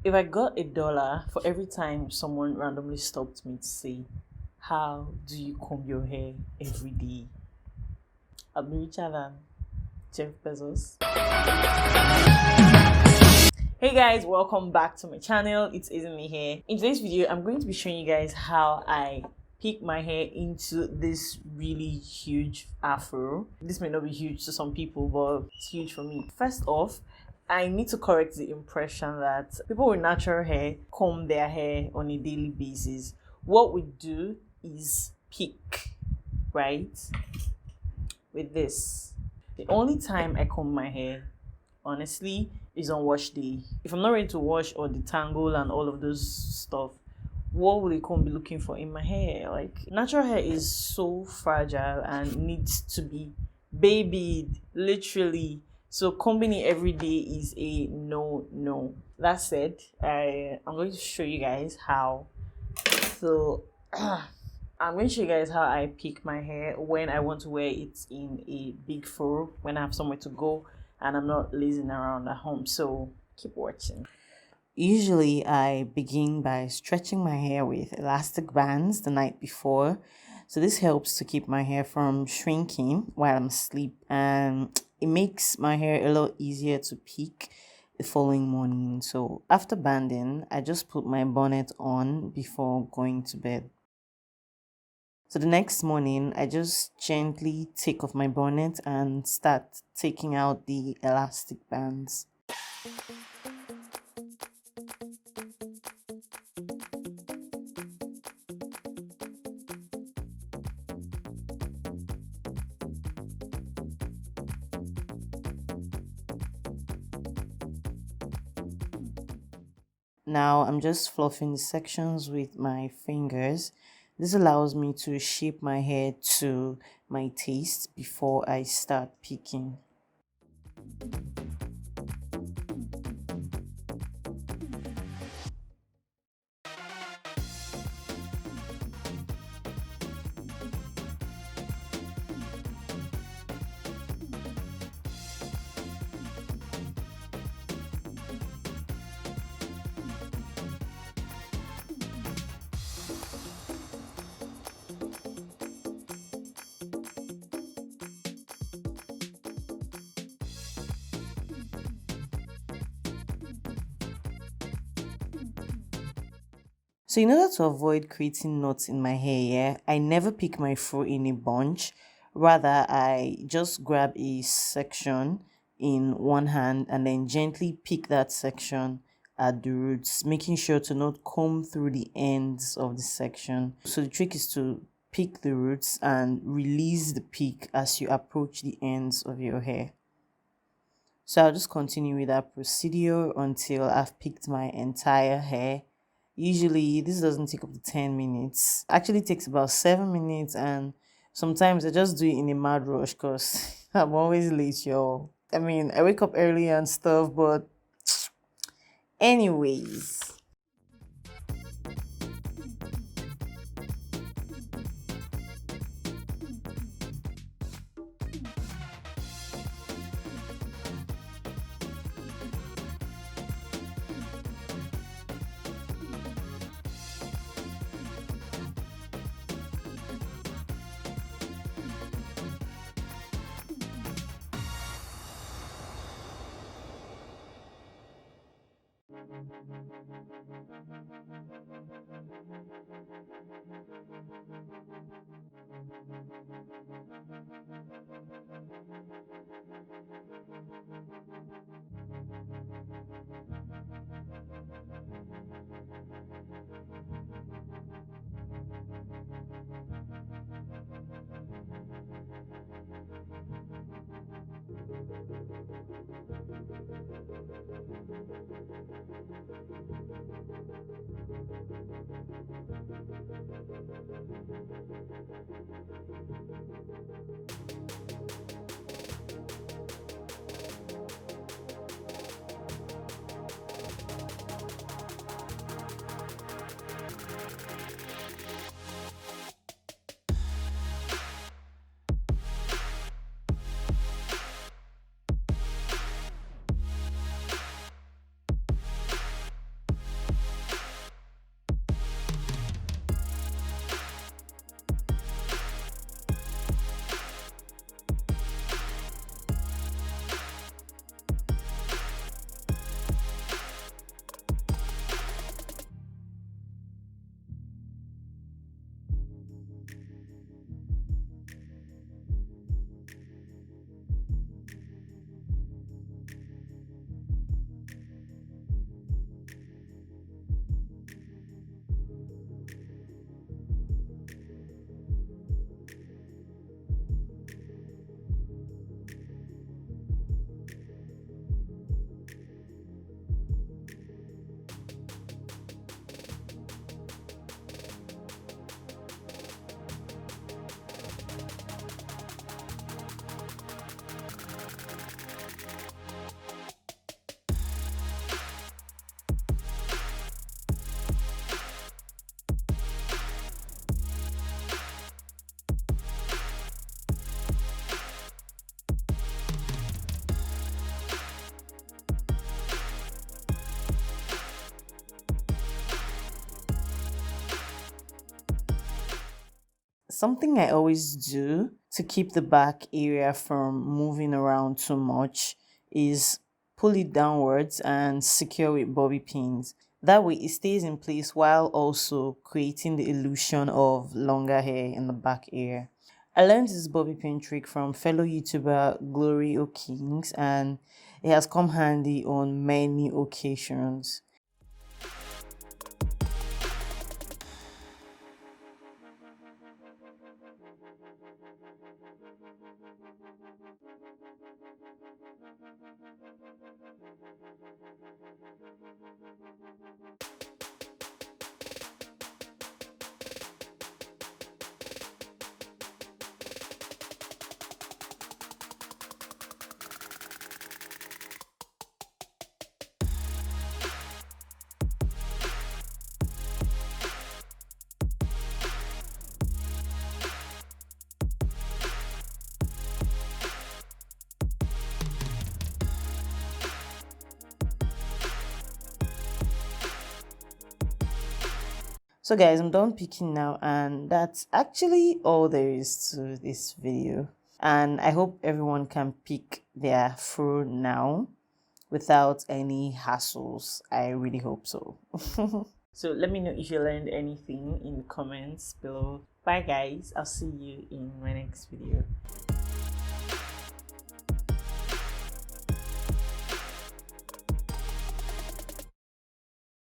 If I got $1 for every time someone randomly stopped me to say, "How do you comb your hair every day?" I'd be richer than Jeff Bezos. Hey guys, welcome back to my channel. It's Ezinne here. In today's video, I'm going to be showing you guys how I pick my hair into this really huge afro. This may not be huge to some people, but it's huge for me. First off, I need to correct the impression that people with natural hair comb their hair on a daily basis. What we do is pick, right? With this. The only time I comb my hair, honestly, is on wash day. If I'm not ready to wash or detangle and all of those stuff, what will a comb be looking for in my hair? Like, natural hair is so fragile and needs to be babied, literally. So combing it every day is a no. That said, I'm going to show you guys how. So I'm going to show you guys how I pick my hair when I want to wear it in a big fro, when I have somewhere to go and I'm not lazing around at home. So keep watching. Usually I begin by stretching my hair with elastic bands the night before. So this helps to keep my hair from shrinking while I'm asleep, and it makes my hair a lot easier to pick the following morning. So after banding, I just put my bonnet on before going to bed. So the next morning, I just gently take off my bonnet and start taking out the elastic bands. Now I'm just fluffing the sections with my fingers. This allows me to shape my hair to my taste before I start picking. So in order to avoid creating knots in my hair, yeah, I never pick my fro in a bunch. Rather, I just grab a section in one hand and then gently pick that section at the roots, making sure to not comb through the ends of the section. So the trick is to pick the roots and release the pick as you approach the ends of your hair. So I'll just continue with that procedure until I've picked my entire hair. Usually this doesn't take up to 10 minutes. Actually it takes about 7 minutes, and sometimes I just do it in a mad rush because I'm always late, y'all. I mean, I wake up early and stuff, but anyways. Something I always do to keep the back area from moving around too much is pull it downwards and secure with bobby pins. That way it stays in place while also creating the illusion of longer hair in the back area. I learned this bobby pin trick from fellow YouTuber Glory O'Kings, and it has come handy on many occasions. So guys, I'm done picking now, and that's actually all there is to this video. And I hope everyone can pick their fro now without any hassles. I really hope so. So let me know if you learned anything in the comments below. Bye guys, I'll see you in my next video.